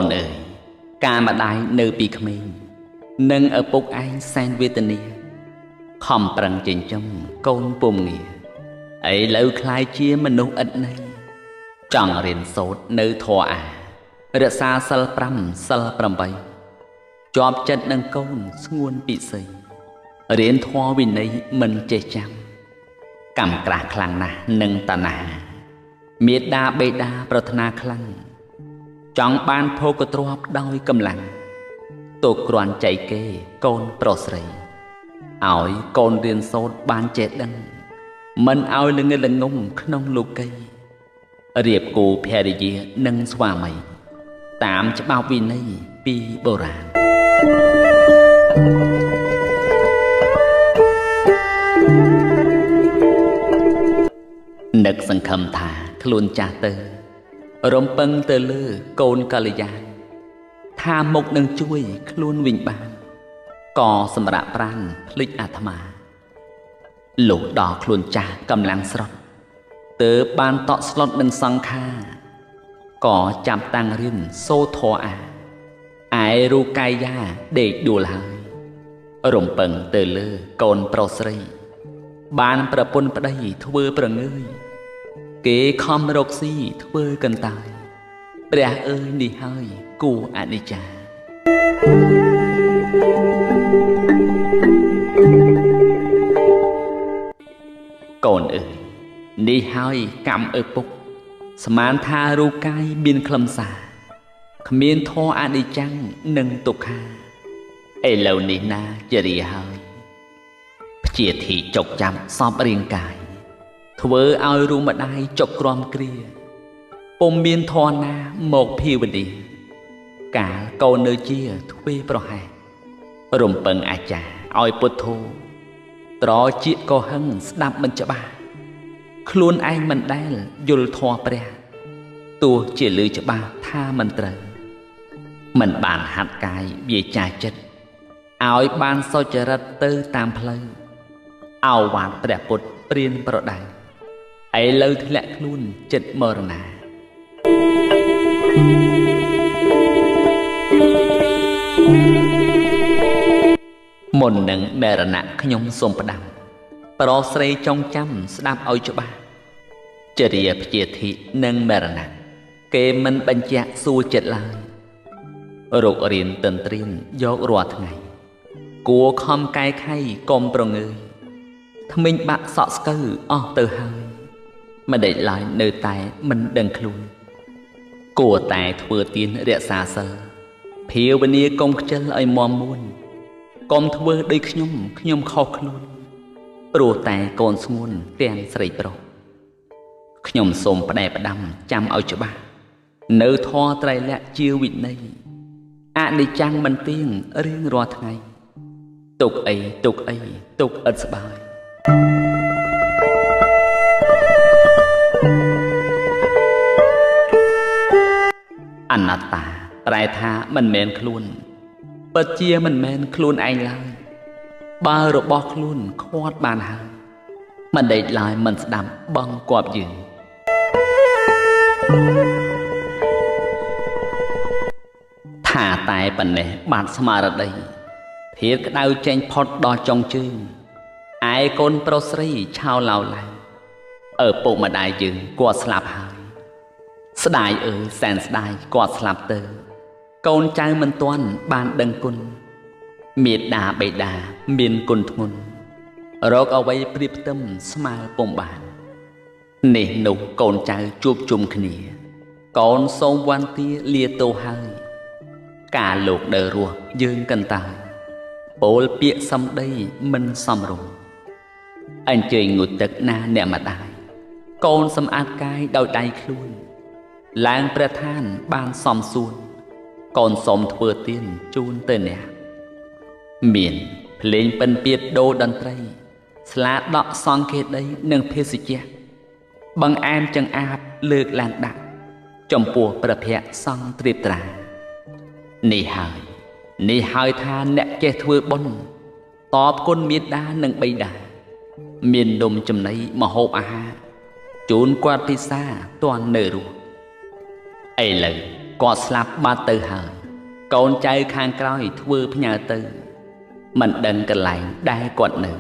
នអើយការម្ដាយនៅពីក្មេងនិងឪពុកឯងសែនវេទនាខំប្រឹងចិញ្ចឹមកូនពុំងារឥឡូវคล้ายជាមនុស្សឥតន័យចង់រៀនសូត្រនៅធម៌អារក្សាសិល5សិល8ជាប់ចិត្តនឹងកូនស្ងួនពិសីរៀនធម៌វិន័យមិនចេះចាំកម្មក្រាស់ខ្លាំងណាស់នឹងតណ្ហាមេត្តាបេតាប្រាថ្នាខ្លាំងចង់បានភោគទ្រព្យដោយកម្លាំងទុកគ្រាន់ចៃគេកូនប្រុសស្រីឲ្យកូនរៀនសូត្របានចេះដឹងមិនឲ្យល្ងិតល្ងងក្នុងលោកីរៀបគូភរិយានិងស្វាមីតាមច្បាប់វិន័យពីបុរាណនឹកសង្ឃឹមថាខ្លួនចាស់ទៅរំពឹងទៅលើកូនកល្យានថាមុខនឹងជួយខ្លួនវិញបានក៏សម្រាប់ប្រាណភ្លេចអាត្មាលុះដល់ខ្លួនចាស់កម្លាំងស្រុតទើបបានតក់ស្លុតនឹងសង្ខារក៏ចាប់តាំងរៀនសូត្រធម៌អាឯរូកាយយ៉ាដេកដួលហើយរំពឹងទៅលើកូនប្រុសស្រីបានប្រពន្ធប្តីធ្វើប្រងើយគេខំរកស៊ីធ្វើកន្តើយព្រះអើយនេះហើយគួរអនិច្ចាកូនអើយនេះហើយកម្មឪពុកស្មានថារូបកាយមានខ្លឹមសារគ្មានធម៌អនិច្ចំនិងទុក្ខាឥឡូវនេះណាជារីហើយព្យាធិចុកចាំសពរាងកាយធ្វើឲ្យរូបម្ដាយចុកក្រំគ្រាពុំមានធម៌ណាមកភាវនាកាលកូននៅជាទ្វេប្រហែសរំពឹងអាចារ្យឲ្យពុទ្ធោត្រជាក៏ហឹងស្ដាប់មិនច្បាស់ខ្លួនឯងមិនដែលយល់ធម៌ព្រះទោះជាលឺច្បាស់ថាមិនត្រូវមិនបានហាត់កាយវាចាចិត្តឲ្យបានសុចរិតទៅតាមផ្លូវអោវាទព្រះពុទ្ធព្រានប្រដៅឥឡូវធ្លាក់ខ្លួនចិត្តមរណាមុននឹងមរណៈខ្ញុំសូមផ្ដាំប្រុសស្រីចងចាំស្ដាប់ឲ្យច្បាស់ចរិយាព្យាធិនិងមរណៈគេមិនបញ្ជាក់សួរចិត្តឡើយរករៀនទន្ទ្រានយករាល់ថ្ងៃគួរខំកែខៃកុំប្រងើយថ្មិញបាក់សក់ស្កូវអស់ទៅហើយមិនដេចឡើយនៅតែមិនដឹងខ្លួនគួរតែធ្វើទានរក្សាសិលភាវនាកុំខ្ជិលឲ្យមមមួនកុំធ្វើដូចខ្ញុំខុសខ្លួនព្រោះតែកូនស្ងួនទាំងស្រីប្រុសខ្ញុំសូមផ្ដែផ្ដាំចាំឲ្យច្បាស់នៅធម៌ត្រៃលក្ខជាវិន័យអនិច្ចំមិនទៀងរៀងរាល់ថ្ងៃទុកអីទុកឥតស្បើយអនត្តាប្រែថាមិនមែនខ្លួនពិតជាមិនមែនខ្លួនឯងឡើយបើរបស់ខ្លួនខ្វាត់បានហើយមិនដេកឡើយមិនស្ដាប់បងគប់យើងថាតែប៉ុណ្ណេះបានស្មារតីភៀលក្តៅចេញផុតដល់ចុងជើងឯកូនប្រុសស្រីឆោឡៅឡើងឪពុកម្ដាយយើងគាត់ស្លាប់ហើយស្ដាយអើយសែនស្ដាយគាត់ស្លាប់ទៅកូនចៅមិនទាន់បានដឹងគុណមេត្តាបិតាមានគុណធ្ងន់រកអ្វីប្រៀបផ្ទឹមស្មើពុំបាននេះនោះកូនចៅជួបជុំគ្នាកូនសូមវន្តាលាទោសហើយការលោកដើររស់យើងកន្តើយពោលពាក្យសំដីមិនសមរម្យអញ្ជើញងូតទឹកណាអ្នកម្ដាយកូនសម្អាតកាយដោយដៃខ្លួនឡើងព្រះឋានបានសំសួនកូនសូមធ្វើទានជូនទៅអ្នកមានភ្លេងពិណពាទ្យដូរតន្ត្រីស្លាដកសង្ឃេដីនិងភេសជ្ជៈបង្អែមចង្អាបលើកឡើងដាក់ចំពោះព្រះភ័ក្ត្រសង្ឃត្រៀបត្រានេះហើយថាអ្នកចេះធ្វើបុណ្យតបគុណមេត្តានិងបិតាមាននំចំណីម្ហូបអាហារជូនគាត់ពិសាទាន់នៅរស់ឥឡូវ គាត់ស្លាប់បាត់ទៅហើយកូនចៅខាងក្រោយធ្វើផ្ញើទៅមិនដឹងកន្លែងដែលគាត់នៅ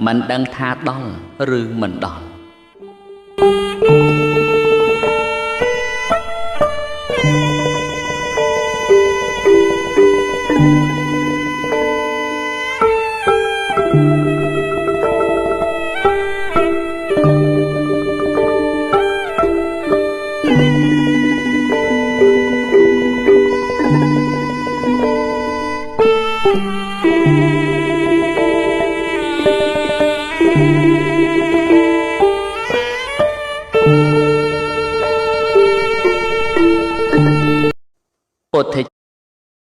មិនដឹងថាដល់ឬមិនដល់ពុទ្ធ